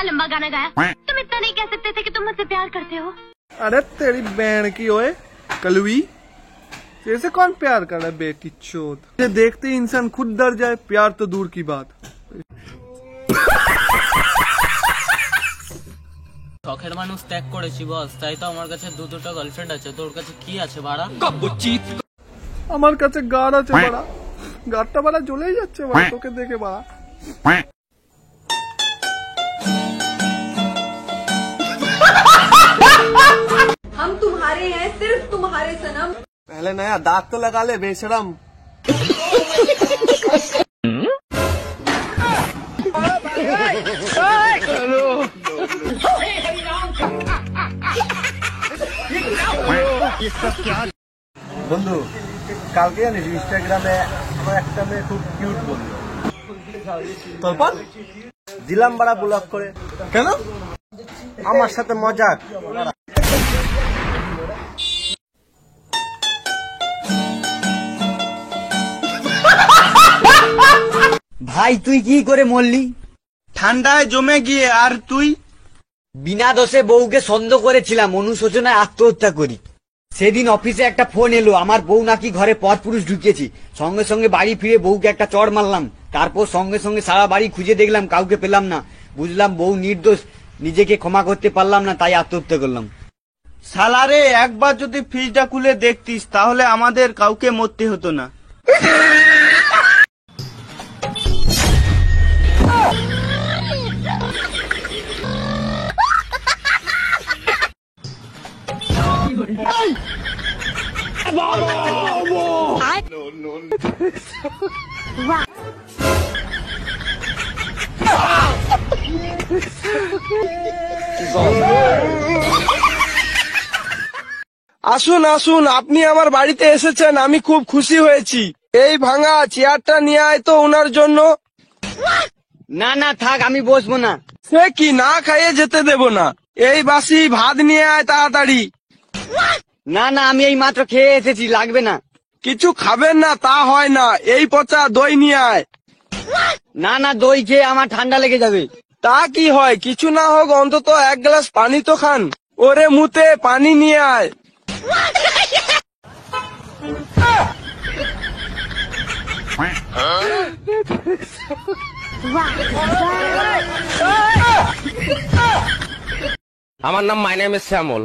इतना लंबा गाना गाया, तुम इतना नहीं कह सकते थे कि तुम मुझसे प्यार करते हो? अरे तेरी बहन की ओए कलवी, जैसे कौन प्यार कर रहा है बेटी चोद। ये देखते ही इंसान खुद डर जाए, प्यार तो दूर की बात। শখের মানুষ ত্যাগ করেছি বস, তাই তো আমার কাছে দুটো গার্লফ্রেন্ড আছে। তোর কাছে কি আছে বাড়া? আমার কাছে গাড় আছে বাড়া, গাড়টা বাড়া জ্বলেই যাচ্ছে বাড়া তোকে দেখে বাড়া। हम तुम्हारे हैं, सिर्फ तुम्हारे सनम। पहले नया दांत तो लगा ले बेशरम। বন্ধু কালকে জানিস ইনস্টাগ্রামে আমার একটা মেয়ে খুব কিউট বললো, তারপর দিলাম বাড়া ব্লক করে। কেন? আমার সাথে মজাক। ভাই তুই কি করে মরলি? ঠান্ডায় জমে গিয়ে। আর তুই? বিনা দোষে বউকে সন্দেহ করেছিলাম, অনুশোচনায় আত্মহত্যা করি। সেদিন অফিসে একটা ফোন এলো, আমার বউ নাকি ঘরে পরপুরুষ ঢুকিয়েছি। সঙ্গে সঙ্গে বাড়ি ফিরে বউকে একটা চড় মারলাম। তারপর সঙ্গে সঙ্গে সারা বাড়ি খুঁজে দেখলাম, কাউকে পেলাম না। বুঝলাম বউ নির্দোষ, নিজেকে ক্ষমা করতে পারলাম না, তাই আত্মহত্যা করলাম। সালারে একবার যদি ফ্রিজটা খুলে দেখতিস তাহলে আমাদের কাউকে মরতে হতো না। আসুন আসুন, আপনি আমার বাড়িতে এসেছেন, আমি খুব খুশি হয়েছি। এই ভাঙা চেয়ারটা নিয়ে আয় তো ওনার জন্য। না না থাক, আমি বসবো না। সে কি, না খাইয়ে যেতে দেব না। এই বাসি ভাত নিয়ে আয় তাড়াতাড়ি। না না, আমি এই মাত্র খেয়ে এসেছি, লাগবে না। কিছু খাবেন না তা হয় না, এই পচা দই নিয়ে আয়। না না, দই খেয়ে আমার ঠান্ডা লেগে যাবে। তা কি হয়, কিছু না হোক অন্তত এক গ্লাস পানি তো খান। ওরে মুতে পানি নিয়ে আয়। আমার নাম my name is Shyamal,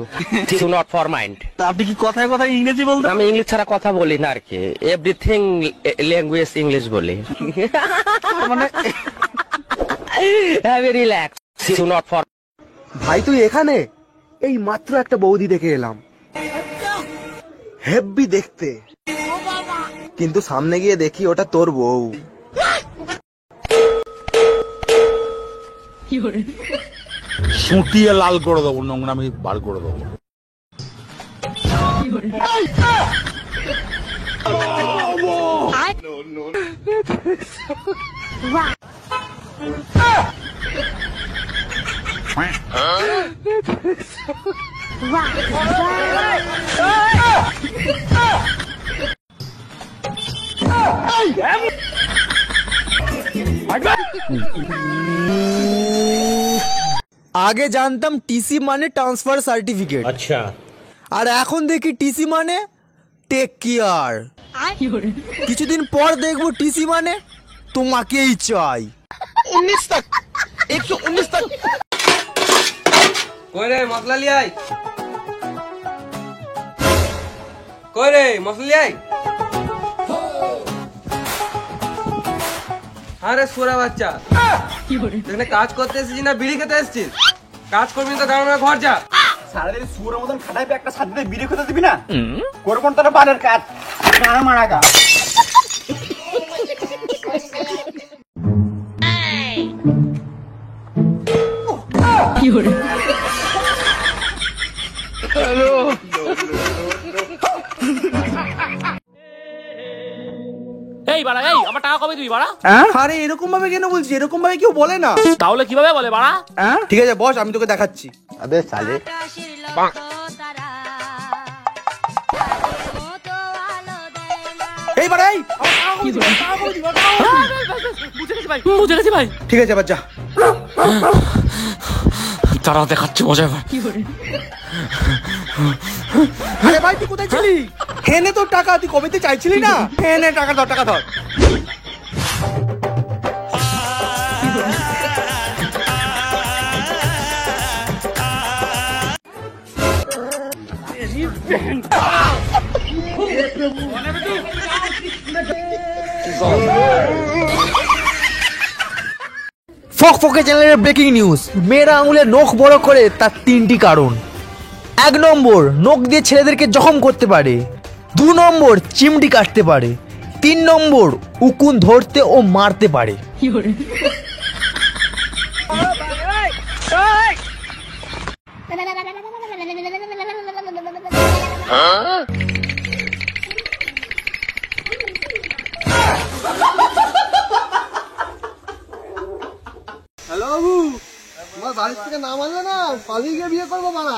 do not for mind. আপনি কি কথায় কথায় ইংরেজি বলতেন? আমি ইংলিশ ছাড়া কথা বলি না আর কি, এভরিথিং ল্যাঙ্গুয়েজ ইংলিশ বলি। মানে heavy relax, do not for. ভাই তুই এখানে? এই মাত্র একটা বৌদি দেখে এলাম, হেব্বি দেখতে, কিন্তু সামনে গিয়ে দেখি ওটা তোর বউ। সুটিয়ে লাল করে দেবো, নোংরামি বার করে দেবো। আগে জানতাম টিসি মানে ট্রান্সফার সার্টিফিকেট, আচ্ছা, আর এখন দেখি টিসি মানে টেক কেয়ার। কিছুদিন পর দেখবো টিসি মানে তোমাকেই চাই। 19 तक 119 तक। কই রে মশলা লিয়াই, কই রে মশলা লিয়াই। আরে সোরা বাচ্চা, এখানে কাজ করতে এসেছিস না বিড়ি খেতে এসেছিস? কাজ করবি তো কারণ ঘর যা। সারাদিন সুরের মতন খাটাই একটা সাথে বিড়ি খেতে দিবি না? করবো তোর বাড়ির কাজ মারা গা। এই বাড়া, এই আমার টাকা কবে দিবি বাড়া? আরে এরকম ভাবে কেন বলছিস? এরকম ভাবে কেউ বলে না। তাহলে কিভাবে বলে বাড়া? ঠিক আছে বস, আমি তোকে দেখাচ্ছি। আবে সালে এই বাড়াই, বুঝে গেছি ভাই। ঠিক আছে এবার যা। তারা দেখাচ্ছে মজা এবার। আরে ভাই তুই কোথায় ছিলি? হেনে তোর টাকা, তুই কবেতে চাইছিলি না? হেনে টাকা ধর, টাকা ধর। ফকফকে চ্যানেলের ব্রেকিং নিউজ, মেয়েরা আঙুলে নখ বড় করে তার 3টি কারণ। 1 নম্বর, নখ দিয়ে ছেলেদেরকে জখম করতে পারে। 2 নম্বর, চিমটি কাটতে পারে। 3 নম্বর, উকুন ধরতে ও মারতে পারে। হ্যালো বাবু, তোমার বাড়ির থেকে নাম আনলে না, পালিয়ে গিয়ে বিয়ে করবো মারা।